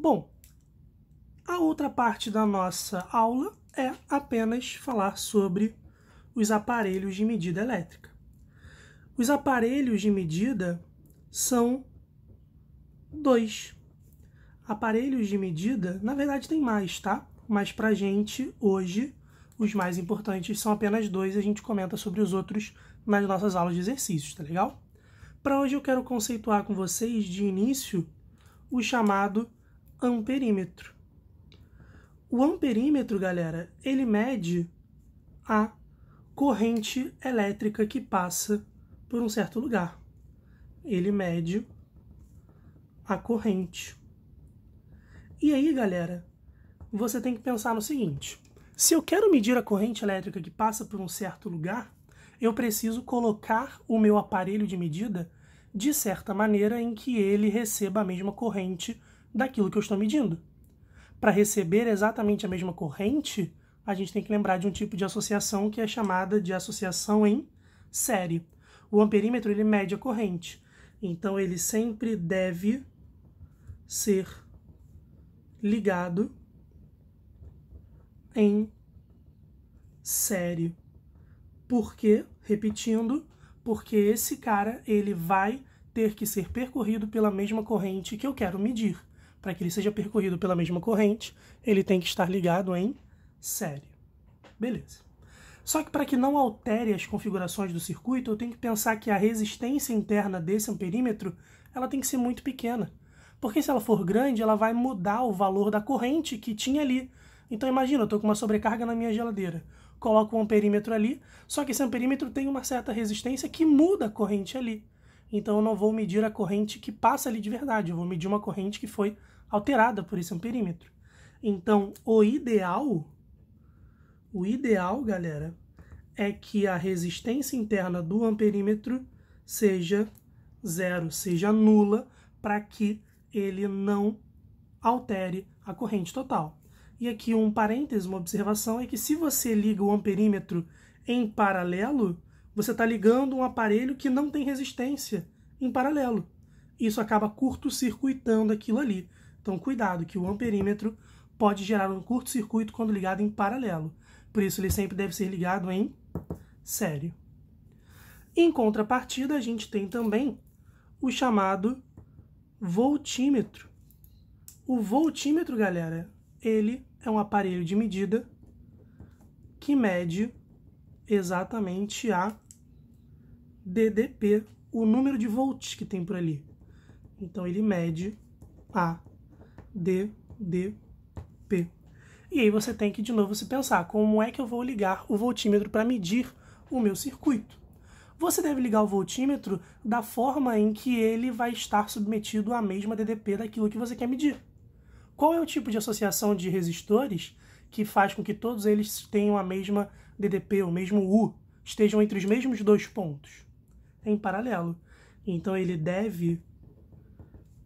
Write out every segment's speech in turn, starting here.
Bom, a outra parte da nossa aula é apenas falar sobre os aparelhos de medida elétrica. Os aparelhos de medida são dois. Aparelhos de medida, na verdade tem mais, tá? Mas pra gente, hoje, os mais importantes são apenas dois e a gente comenta sobre os outros nas nossas aulas de exercícios, tá legal? Para hoje eu quero conceituar com vocês, de início, o chamado amperímetro. O amperímetro, galera, ele mede a corrente elétrica que passa por um certo lugar. Ele mede a corrente. E aí, galera, você tem que pensar no seguinte: se eu quero medir a corrente elétrica que passa por um certo lugar, eu preciso colocar o meu aparelho de medida de certa maneira em que ele receba a mesma corrente daquilo que eu estou medindo. Para receber exatamente a mesma corrente, a gente tem que lembrar de um tipo de associação que é chamada de associação em série. O amperímetro, ele mede a corrente, então ele sempre deve ser ligado em série. Por quê? Repetindo, porque esse cara, ele vai ter que ser percorrido pela mesma corrente que eu quero medir. Para que ele seja percorrido pela mesma corrente, ele tem que estar ligado em série. Beleza. Só que para que não altere as configurações do circuito, eu tenho que pensar que a resistência interna desse amperímetro, ela tem que ser muito pequena. Porque se ela for grande, ela vai mudar o valor da corrente que tinha ali. Então imagina, eu estou com uma sobrecarga na minha geladeira. Coloco um amperímetro ali, só que esse amperímetro tem uma certa resistência que muda a corrente ali. Então eu não vou medir a corrente que passa ali de verdade, eu vou medir uma corrente que foi alterada por esse amperímetro. Então o ideal, galera, é que a resistência interna do amperímetro seja zero, seja nula, para que ele não altere a corrente total. E aqui um parêntese, uma observação, é que se você liga o amperímetro em paralelo, você está ligando um aparelho que não tem resistência em paralelo. Isso acaba curto-circuitando aquilo ali. Então cuidado, que o amperímetro pode gerar um curto-circuito quando ligado em paralelo. Por isso ele sempre deve ser ligado em série. Em contrapartida, a gente tem também o chamado voltímetro. O voltímetro, galera, ele é um aparelho de medida que mede exatamente a DDP, o número de volts que tem por ali. Então ele mede a DDP. E aí você tem que, de novo, se pensar, como é que eu vou ligar o voltímetro para medir o meu circuito? Você deve ligar o voltímetro da forma em que ele vai estar submetido à mesma DDP daquilo que você quer medir. Qual é o tipo de associação de resistores que faz com que todos eles tenham a mesma DDP, o mesmo U, estejam entre os mesmos dois pontos? Em paralelo. Então ele deve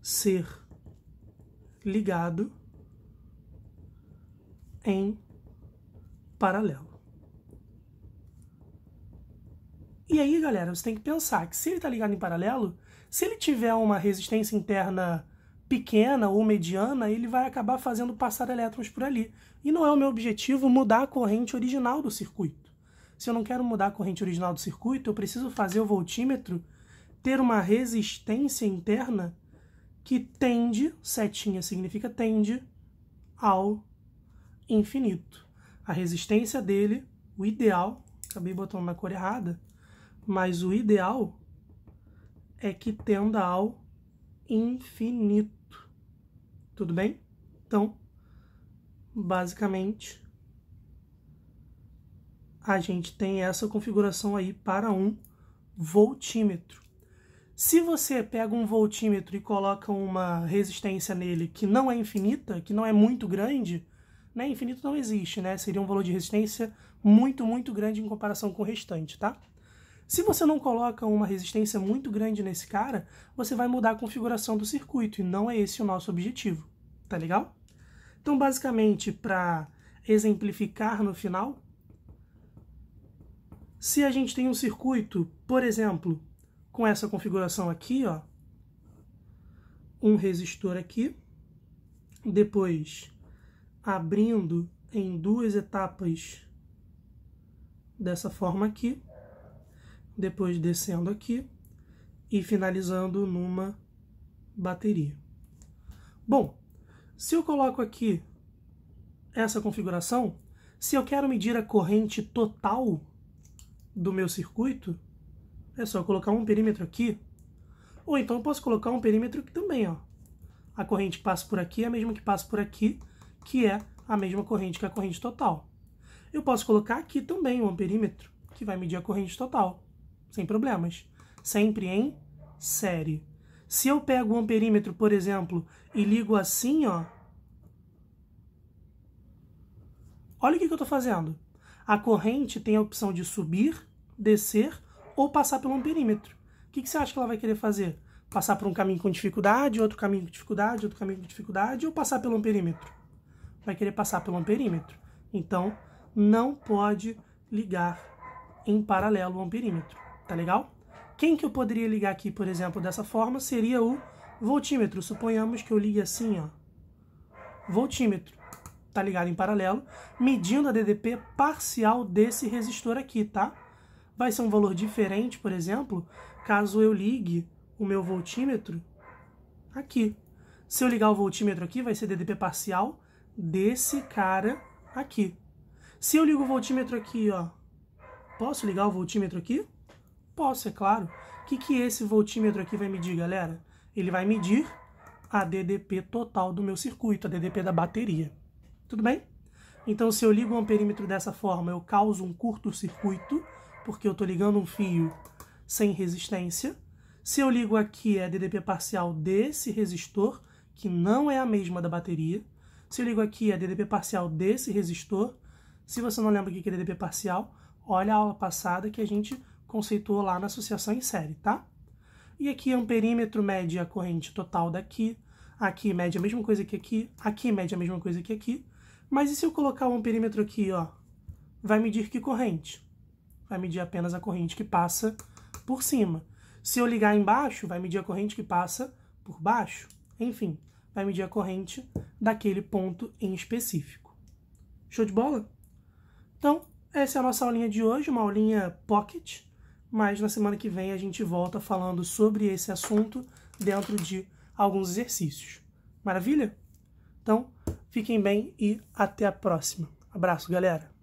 ser ligado em paralelo. E aí, galera, você tem que pensar que se ele está ligado em paralelo, se ele tiver uma resistência interna pequena ou mediana, ele vai acabar fazendo passar elétrons por ali. E não é o meu objetivo mudar a corrente original do circuito. Se eu não quero mudar a corrente original do circuito, eu preciso fazer o voltímetro ter uma resistência interna que tende, setinha significa tende, ao infinito. A resistência dele, o ideal, acabei botando na cor errada, mas o ideal é que tenda ao infinito. Tudo bem? Então, basicamente, a gente tem essa configuração aí para um voltímetro. Se você pega um voltímetro e coloca uma resistência nele que não é infinita, que não é muito grande, né? Infinito não existe, né? Seria um valor de resistência muito, muito grande em comparação com o restante, tá? Se você não coloca uma resistência muito grande nesse cara, você vai mudar a configuração do circuito, e não é esse o nosso objetivo, tá legal? Então, basicamente, para exemplificar no final, se a gente tem um circuito, por exemplo, com essa configuração aqui, ó, um resistor aqui, depois abrindo em duas etapas dessa forma aqui, depois descendo aqui e finalizando numa bateria. Bom, se eu coloco aqui essa configuração, se eu quero medir a corrente total do meu circuito, é só colocar um perímetro aqui, ou então eu posso colocar um perímetro aqui também, ó. A corrente que passa por aqui é a mesma que passa por aqui, que é a mesma corrente que a corrente total. Eu posso colocar aqui também um amperímetro, que vai medir a corrente total, sem problemas, sempre em série. Se eu pego o amperímetro, por exemplo, e ligo assim, ó, olha o que eu estou fazendo. A corrente tem a opção de subir, descer ou passar pelo amperímetro. O que você acha que ela vai querer fazer? Passar por um caminho com dificuldade, outro caminho com dificuldade, outro caminho com dificuldade, ou passar pelo amperímetro? Vai querer passar pelo amperímetro. Então, não pode ligar em paralelo o amperímetro. Tá legal? Quem que eu poderia ligar aqui, por exemplo, dessa forma, seria o voltímetro. Suponhamos que eu ligue assim, ó. Voltímetro. Tá ligado em paralelo, medindo a DDP parcial desse resistor aqui, tá? Vai ser um valor diferente, por exemplo, caso eu ligue o meu voltímetro aqui. Se eu ligar o voltímetro aqui, vai ser DDP parcial desse cara aqui. Se eu ligo o voltímetro aqui, ó, posso ligar o voltímetro aqui? Posso, é claro. O que esse voltímetro aqui vai medir, galera? Ele vai medir a DDP total do meu circuito, a DDP da bateria. Tudo bem? Então, se eu ligo o amperímetro dessa forma, eu causo um curto-circuito, porque eu estou ligando um fio sem resistência. Se eu ligo aqui, é a DDP parcial desse resistor, que não é a mesma da bateria. Se eu ligo aqui, é a DDP parcial desse resistor. Se você não lembra o que é DDP parcial, olha a aula passada que a gente conceituou lá na associação em série, tá? E aqui, amperímetro mede a corrente total daqui. Aqui mede a mesma coisa que aqui. Aqui mede a mesma coisa que aqui. Mas e se eu colocar o amperímetro aqui, ó? Vai medir que corrente? Vai medir apenas a corrente que passa por cima. Se eu ligar embaixo, vai medir a corrente que passa por baixo. Enfim, vai medir a corrente daquele ponto em específico. Show de bola? Então, essa é a nossa aulinha de hoje, uma aulinha pocket. Mas na semana que vem a gente volta falando sobre esse assunto dentro de alguns exercícios. Maravilha? Então, fiquem bem e até a próxima. Abraço, galera!